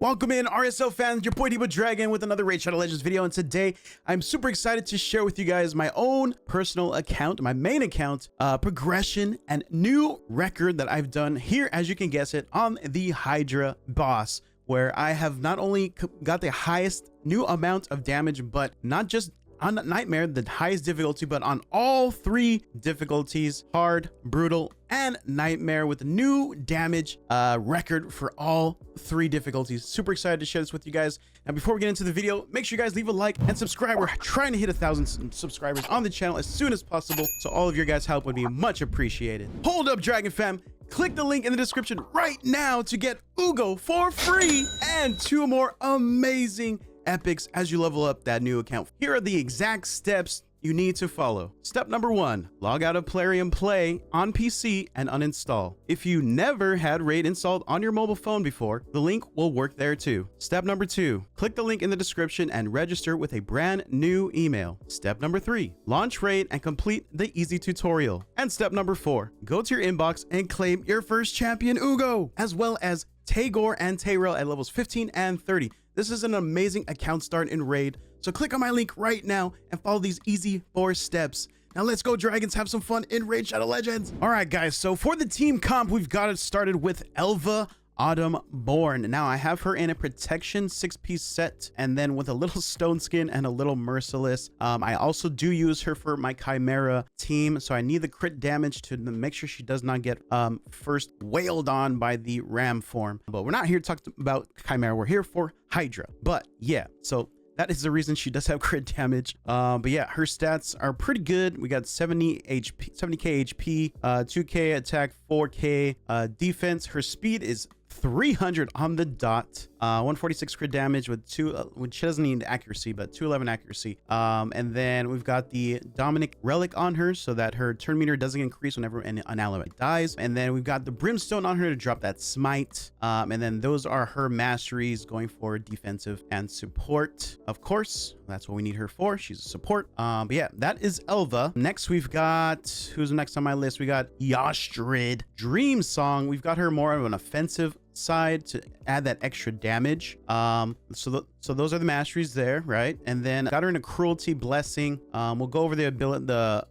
Welcome in, RSL fans, your boy Debo Dragon with another Raid Shadow Legends video, and today I'm super excited to share with you guys my own personal account, my main account, progression and new record that I've done here, as you can guess it, on the Hydra boss, where I have not only got the highest new amount of damage, but not just on Nightmare, the highest difficulty, but on all three difficulties, hard, brutal, and Nightmare, with a new damage record for all three difficulties. Super excited to share this with you guys. Now, before we get into the video, make sure you guys leave a like and subscribe. We're trying to hit 1,000 subscribers on the channel as soon as possible, so all of your guys' help would be much appreciated. Hold up, Dragon fam. Click the link in the description right now to get Ugo for free and 2 more amazing epics as you level up that new account. Here are the exact steps you need to follow. Step number 1, log out of Plarium Play on PC and uninstall. If you never had Raid installed on your mobile phone before, the link will work there too. Step number 2, click the link in the description and register with a brand new email. Step number 3, launch Raid and complete the easy tutorial. And step number 4, go to your inbox and claim your first champion Ugo, as well as Tagore and Tayrel at levels 15 and 30. This is an amazing account start in Raid, so click on my link right now and follow these easy 4 steps. Now let's go, Dragons, have some fun in Raid Shadow Legends. All right, guys, so for the team comp, we've got it started with Elva Autumn Born. Now I have her in a protection 6-piece set, and then with a little stone skin and a little merciless. I also do use her for my Chimera team, so I need the crit damage to make sure she does not get first wailed on by the ram form. But we're not here to talk about Chimera, we're here for Hydra. But yeah, so that is the reason she does have crit damage. But yeah, her stats are pretty good. We got 70k HP, 2k attack, 4k defense. Her speed is 300 on the dot, 146 crit damage with which she doesn't need accuracy, but 211 accuracy. And then we've got the Dominic relic on her so that her turn meter doesn't increase whenever an ally dies. And then we've got the brimstone on her to drop that smite. And then those are her masteries going for defensive and support. Of course, that's what we need her for. She's a support. But yeah, that is Elva. Next, we've got, who's next on my list? We got Yastrid Dream Song. We've got her more of an offensive side to add that extra damage. So those are the masteries there, right? And then got her in a cruelty blessing. We'll go over the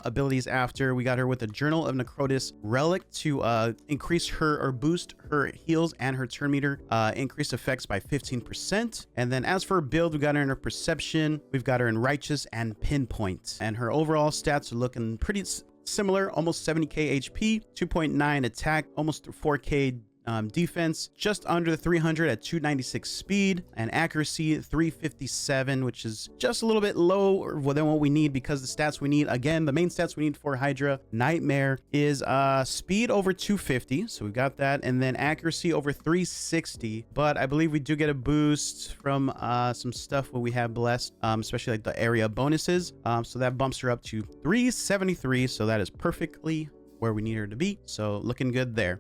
abilities after. We got her with a Journal of Necrotis relic to increase her or boost her heals and her turn meter increase effects by 15%. And then as for her build, we got her in her perception, we've got her in righteous and pinpoint, and her overall stats are looking pretty similar. Almost 70k HP, 2.9 attack, almost 4k defense, just under the 300 at 296 speed, and accuracy 357, which is just a little bit low than what we need, because the stats we need, again, the main stats we need for Hydra Nightmare is speed over 250, so we've got that, and then accuracy over 360. But I believe we do get a boost from some stuff what we have blessed, especially like the area bonuses, so that bumps her up to 373, so that is perfectly where we need her to be, so looking good there.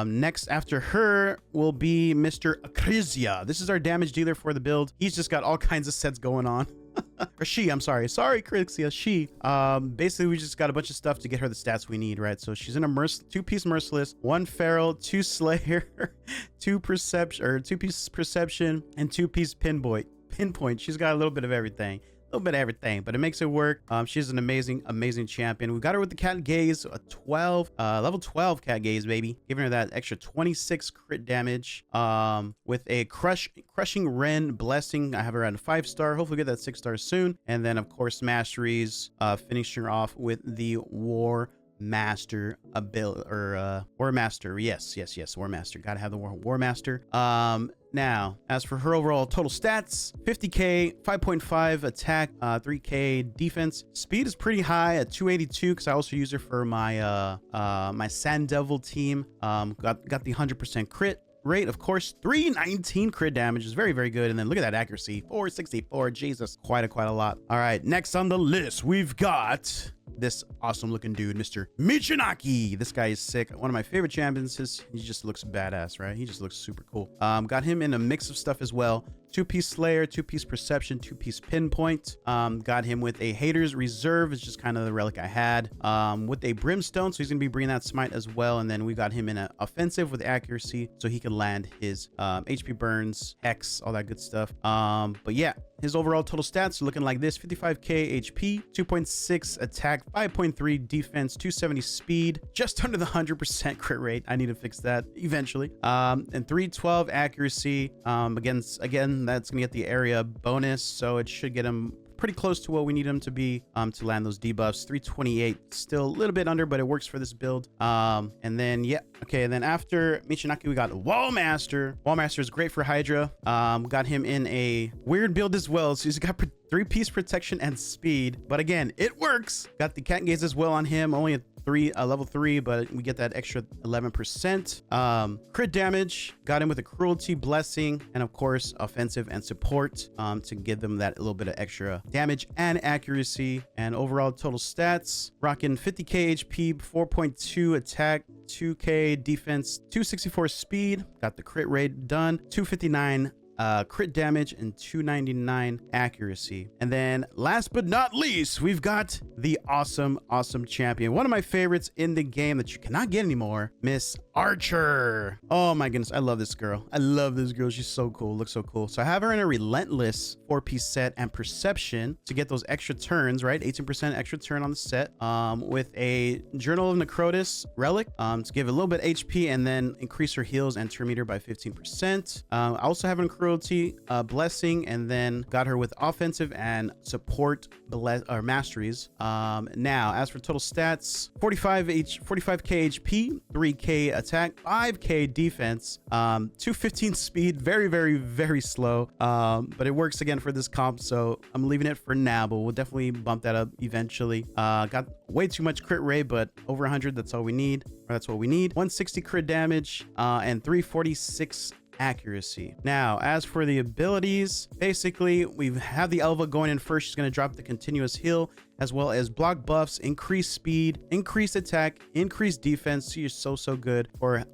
Next after her will be Mr. Acrizia. This is our damage dealer for the build. He's just got all kinds of sets going on. Or she, I'm sorry, Acrizia, she. Basically we just got a bunch of stuff to get her the stats we need, right? So she's in a 2-piece merciless, 1 feral, 2 slayer, 2 perception, or 2-piece perception, and 2-piece pinpoint. She's got a little bit of everything, but it makes it work. She's an amazing champion. We got her with the cat gaze, a level 12 cat gaze, baby, giving her that extra 26 crit damage, with a crushing Ren blessing. I have her at a 5-star, hopefully get that 6 stars soon. And then of course masteries, finishing her off with the War Master ability, or War Master. Yes, War Master, gotta have the War Master. Now, as for her overall total stats, 50k, 5.5 attack, 3k defense. Speed is pretty high at 282, because I also use her for my my Sand Devil team. Got the 100% crit rate, of course. 319 crit damage is very good. And then look at that accuracy, 464. Jesus, quite a lot. All right, next on the list, we've got this awesome looking dude, Mr. Michinaki. This guy is sick. One of my favorite champions. He just looks badass, right? He just looks super cool. Got him in a mix of stuff as well. 2-piece Slayer, 2-piece Perception, 2-piece Pinpoint. Got him with a Haters Reserve. It's just kind of the relic I had. With a Brimstone, so he's going to be bringing that Smite as well. And then we got him in an offensive with accuracy, so he can land his HP burns, Hex, all that good stuff. But yeah, his overall total stats are looking like this: 55k HP, 2.6 attack, 5.3 defense, 270 speed, just under the 100% crit rate. I need to fix that eventually. And 312 accuracy. Again, that's gonna get the area bonus, so it should get him pretty close to what we need him to be to land those debuffs. 328, still a little bit under, but it works for this build. And then yeah, okay, and then after Michinaki, we got Wallmaster. Wallmaster is great for Hydra. Got him in a weird build as well, so he's got 3-piece protection and speed, but again, it works. Got the Cat Gaze as well on him, only a level 3, but we get that extra 11%. Crit damage, got him with a Cruelty, Blessing, and of course offensive and support to give them that little bit of extra damage and accuracy. And overall total stats, rocking 50k HP, 4.2 attack, 2k defense, 264 speed, got the crit rate done, 259 crit damage, and 299 accuracy. And then last but not least, we've got the awesome champion, one of my favorites in the game that you cannot get anymore, Miss Archer. Oh my goodness, I love this girl. I love this girl. She's so cool, looks so cool. So I have her in a Relentless 4-piece set and Perception to get those extra turns, right? 18% extra turn on the set, with a Journal of Necrotis relic to give a little bit HP and then increase her heals and turn meter by 15%. I also have an Cruelty, Blessing, and then got her with offensive and support masteries. Now, as for total stats, 45k HP, 3k attack, 5k defense, 215 speed, very slow, but it works again for this comp, so I'm leaving it for now, but we'll definitely bump that up eventually. Got way too much crit rate, but over 100, that's all we need, or that's what we need. 160 crit damage, and 346 accuracy. Now, as for the abilities, basically we have the Elva going in first. She's going to drop the continuous heal as well as block buffs, increase speed, increase attack, increase defense. She is so good for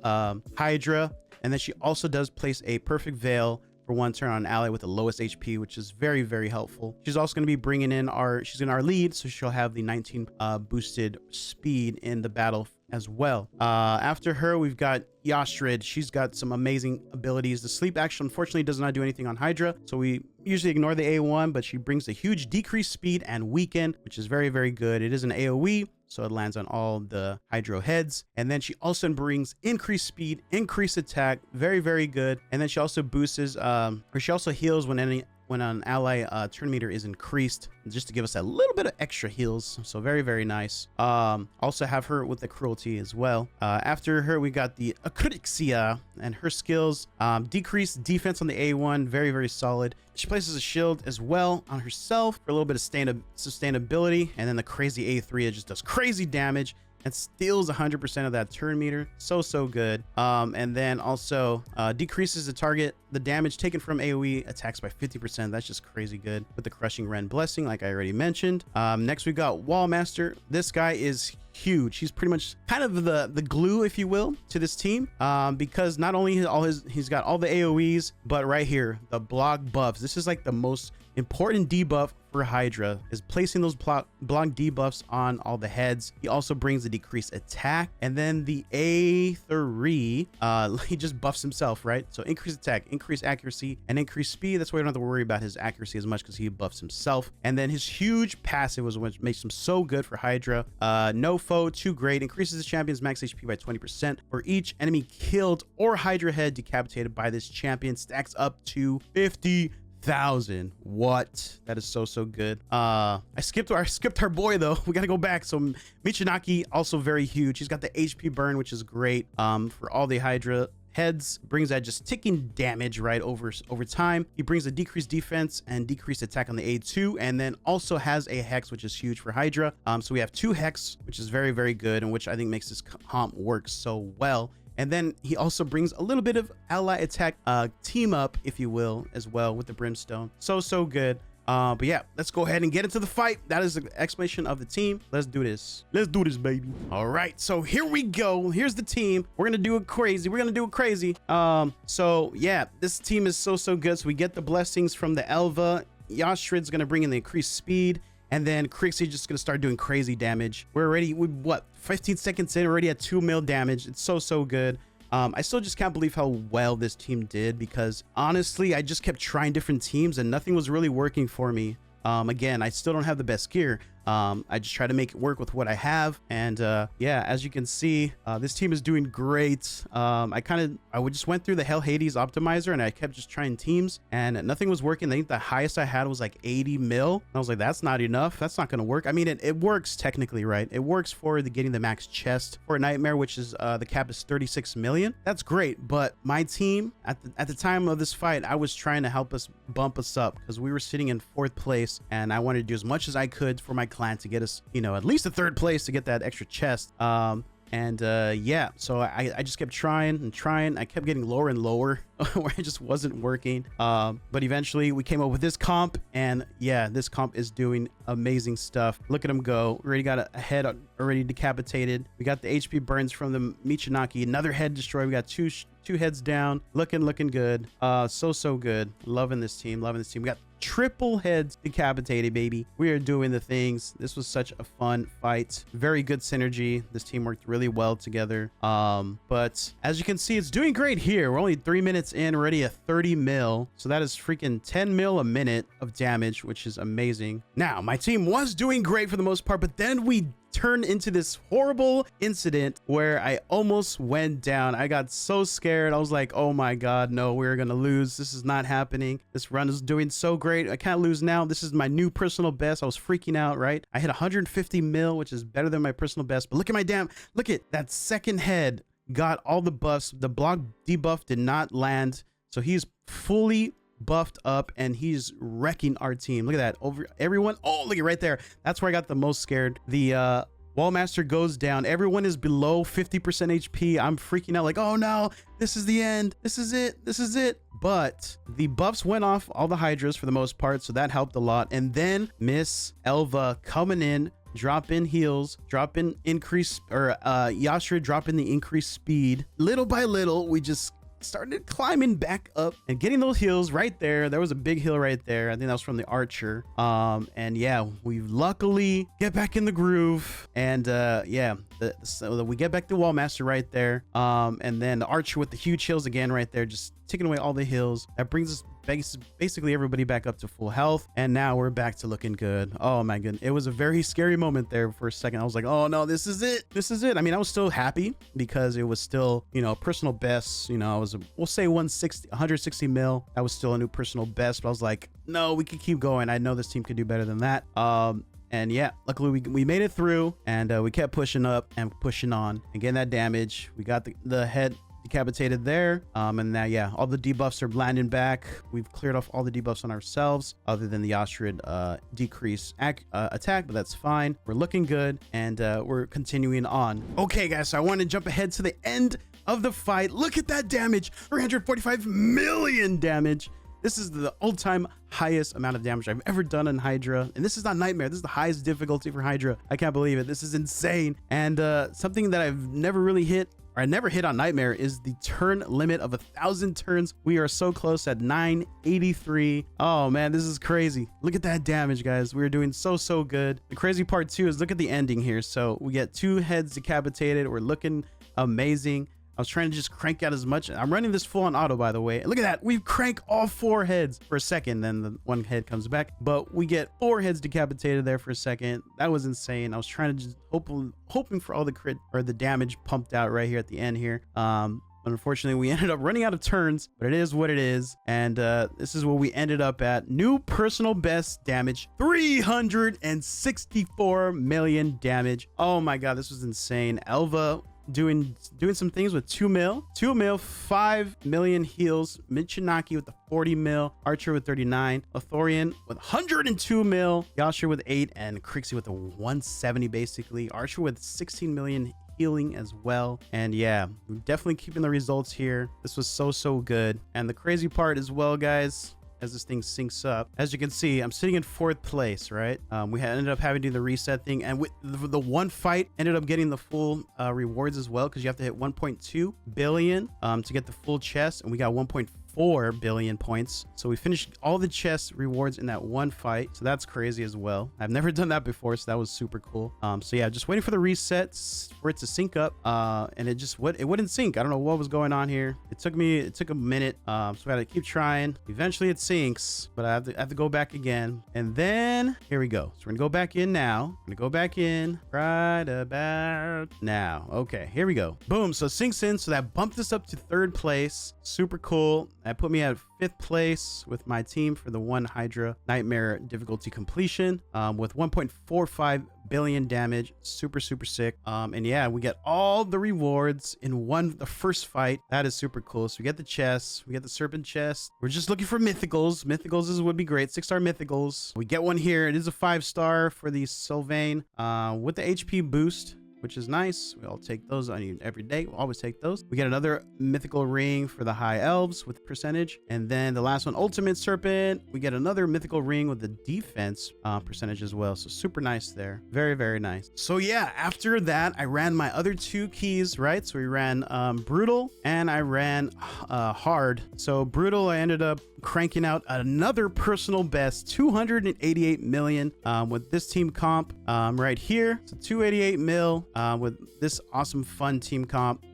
Hydra. And then she also does place a perfect veil for 1 turn on an ally with the lowest HP, which is very helpful. She's also going to be bringing in she's in our lead, so she'll have the 19 boosted speed in the battle as well. After her, we've got Yashrid. She's got some amazing abilities. The sleep action unfortunately does not do anything on Hydra, so we usually ignore the A1, but she brings a huge decreased speed and weaken, which is very good. It is an AoE, so it lands on all the Hydro heads. And then she also brings increased speed, increased attack, very good. And then she also boosts or she also heals when an ally turn meter is increased, just to give us a little bit of extra heals. So very nice. Also have her with the Cruelty as well. After her, we got the Akrixia, and her skills decrease defense on the A1, very solid. She places a shield as well on herself for a little bit of sustainability, and then the crazy A3, it just does crazy damage and steals 100% of that turn meter. So good. And then also decreases the damage taken from AoE attacks by 50%. That's just crazy good with the Crushing Rend Blessing, like I already mentioned. Next, we got Wallmaster. This guy is huge. He's pretty much kind of the glue, if you will, to this team, because not only he's got all the AoEs, but right here, the block buffs. This is like the most important debuff for Hydra, is placing those block debuffs on all the heads. He also brings the decreased attack, and then the A3, he just buffs himself, right? So increased attack, increased accuracy, and increased speed. That's why we don't have to worry about his accuracy as much, because he buffs himself. And then his huge passive was what makes him so good for Hydra. No foe too great, increases the champion's max HP by 20% for each enemy killed or Hydra head decapitated by this champion. Stacks up to 50,000. What? That is so good. I skipped our boy though. We gotta go back. So Michinaki, also very huge. He's got the HP burn, which is great for all the Hydra heads. Brings that just ticking damage right over time. He brings a decreased defense and decreased attack on the A2, and then also has a Hex, which is huge for Hydra. So we have 2 Hex, which is very good, and which I think makes this comp work so well. And then he also brings a little bit of ally attack team up, if you will, as well with the Brimstone. So good. But yeah, let's go ahead and get into the fight. That is the explanation of the team. Let's do this. Let's do this, baby. All right, so here we go. Here's the team. We're gonna do it crazy. We're gonna do it crazy. So yeah, this team is so good. So we get the blessings from the Elva. Yashrid's gonna bring in the increased speed, and then Crixie just gonna start doing crazy damage. We're already, what, 15 seconds in, already at 2 mil damage. It's so good. I still just can't believe how well this team did, because honestly, I just kept trying different teams and nothing was really working for me. Again, I still don't have the best gear. I just try to make it work with what I have. And yeah, as you can see, this team is doing great. I just went through the Hell Hades optimizer and I kept just trying teams and nothing was working. I think the highest I had was like 80 mil. I was like, that's not enough. That's not going to work. I mean, it works technically, right? It works for getting the max chest for a Nightmare, which is the cap is 36 million. That's great. But my team at the time of this fight, I was trying to help us bump us up because we were sitting in 4th place and I wanted to do as much as I could for my clan to get us, you know, at least a 3rd place to get that extra chest. Yeah, so I just kept trying and trying. I kept getting lower and lower where it just wasn't working. But eventually we came up with this comp, and yeah, this comp is doing amazing stuff. Look at him go. We already got a head already decapitated. We got the HP burns from the Michinaki, another head destroyed. We got two heads down. Looking good. So good. Loving this team. We got triple heads decapitated, baby. We are doing the things. This was such a fun fight. Very good synergy. This team worked really well together. But as you can see, it's doing great here. We're only 3 minutes in, already at 30 mil. So that is freaking 10 mil a minute of damage, which is amazing. Now, my team was doing great for the most part, but then we turned into this horrible incident where I almost went down. I got so scared. I was like, oh my god, no, we're gonna lose. This is not happening. This run is doing so great. I can't lose now. This is my new personal best. I was freaking out, right? I hit 150 mil, which is better than my personal best. But look at look at that second head. Got all the buffs. The block debuff did not land, so he's fully buffed up and he's wrecking our team. Look at that. Over everyone. Oh, look at right there. That's where I got the most scared. The Wallmaster goes down. Everyone is below 50% HP. I'm freaking out like, oh no, this is the end. This is it. But the buffs went off all the Hydras for the most part, so that helped a lot. And then Miss Elva coming in, drop in heals, drop in increase, or Yashra drop in the increased speed. Little by little, we just started climbing back up and getting those heals right there. There was a big heal right there. I think that was from the archer. And yeah, we luckily get back in the groove. And yeah, so we get back to Wallmaster right there. And then the archer with the huge heals again right there, just taking away all the heals. That brings us basically everybody back up to full health, and now we're back to looking good. Oh my goodness, it was a very scary moment there for a second. I was like, oh no, this is it. I mean, I was still happy because it was still, you know, personal best. You know, I was, we'll say 160 mil. That was still a new personal best, but I was like, no, we could keep going. I know this team could do better than that. And yeah, luckily we made it through, and we kept pushing up and pushing on and getting that damage. We got the head decapitated there, and now yeah, all the debuffs are landing back. We've cleared off all the debuffs on ourselves other than the Ostrid decrease attack, but that's fine. We're looking good, and we're continuing on. Okay guys, so I want to jump ahead to the end of the fight. Look at that damage, 345 million damage. This is the all-time highest amount of damage I've ever done in Hydra. And this is not Nightmare. This is the highest difficulty for Hydra. I can't believe it. This is insane. And something that I've never really hit, or I never hit on Nightmare, is the turn limit of 1,000 turns. We are so close at 983. Oh man, this is crazy. Look at that damage, guys. We're doing so good. The crazy part too is look at the ending here. So we get 2 heads decapitated. We're looking amazing. I was trying to just crank out as much. I'm running this full on auto, by the way. And look at that. We crank all 4 heads for a second. Then the 1 head comes back. But we get 4 heads decapitated there for a second. That was insane. I was trying to just hoping for all the crit or the damage pumped out right here at the end here. Unfortunately, we ended up running out of turns, but it is what it is. And this is what we ended up at. New personal best damage, 364 million damage. Oh my God, this was insane. Elva doing some things with 2 mil, 5 million heals. Michinaki with the 40 mil, Archer with 39, Othorian with 102 mil, Yasha with 8, and Crixie with a 170 basically. Archer with 16 million healing as well. And yeah, we're definitely keeping the results here. This was so good. And the crazy part as well, guys, as this thing syncs up. As you can see, I'm sitting in 4th place, right? We ended up having to do the reset thing, and with the one fight ended up getting the full rewards as well, because you have to hit 1.2 billion to get the full chest, and we got 1.4 billion points. So we finished all the chest rewards in that one fight, so that's crazy as well. I've never done that before, so that was super cool. So yeah, just waiting for the resets for it to sync up, and it wouldn't sync. I don't know what was going on here. It took a minute, so I gotta keep trying. Eventually it syncs, but I have to go back again, and then here we go. So we're gonna go back in now. I'm gonna go back in right about now. Okay, here we go. Boom. So it syncs in, so that bumped us up to 3rd place. Super cool. That put me at 5th place with my team for the one Hydra Nightmare difficulty completion, with 1.45 billion damage. Super sick. And yeah, we get all the rewards in the first fight. That is super cool. So we get the chests, we get the serpent chest. We're just looking for mythicals. Would be great. 6-star mythicals. We get one here. It is a 5-star for the Sylvain with the HP boost, which is nice. We all take those on every day. We'll always take those. We get another mythical ring for the high elves with percentage. And then the last one, ultimate serpent. We get another mythical ring with the defense percentage as well. So super nice there. Very nice. So yeah, after that, I ran my other 2 keys, right? So we ran brutal and I ran hard. So brutal, I ended up cranking out another personal best, 288 million with this team comp right here. So 288 mil with this awesome fun team comp.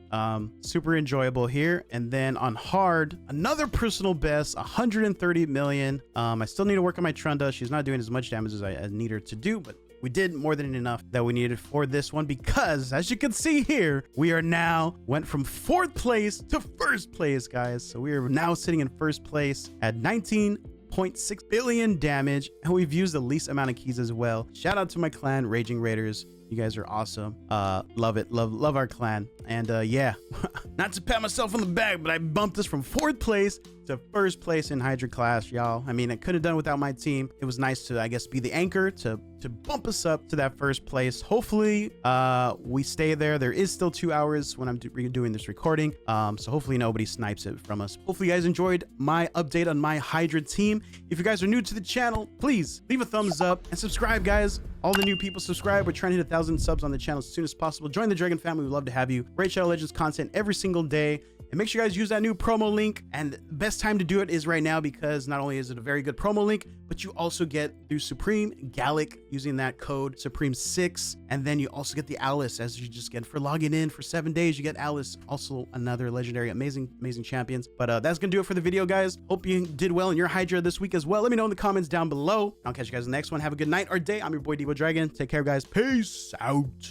Super enjoyable here. And then on hard, another personal best, 130 million. I still need to work on my Trunda. She's not doing as much damage as I need her to do, but we did more than enough that we needed for this one, because as you can see here, we are now went from 4th place to 1st place, guys. So we are now sitting in 1st place at 19.6 billion damage, and we've used the least amount of keys as well. Shout out to my clan, Raging Raiders. You guys are awesome. Love it. Love our clan. And yeah, not to pat myself on the back, but I bumped us from 4th place to 1st place in Hydra class, y'all. I mean, I could have done without my team. It was nice to, I guess, be the anchor to bump us up to that 1st place. Hopefully, we stay there. There is still 2 hours when I'm doing this recording. So hopefully nobody snipes it from us. Hopefully you guys enjoyed my update on my Hydra team. If you guys are new to the channel, please leave a thumbs up and subscribe, guys. All the new people subscribe. We're trying to hit 1,000 subs on the channel as soon as possible. Join the Dragon family. We'd love to have you. Raid Shadow Legends content every single day. And make sure you guys use that new promo link. And the best time to do it is right now, because not only is it a very good promo link, but you also get through Supreme Gallic using that code Supreme6. And then you also get the Alice, as you just get for logging in for 7 days. You get Alice, also another legendary, amazing champions. But that's going to do it for the video, guys. Hope you did well in your Hydra this week as well. Let me know in the comments down below. I'll catch you guys in the next one. Have a good night or day. I'm your boy Devo Dragon. Take care, guys. Peace out.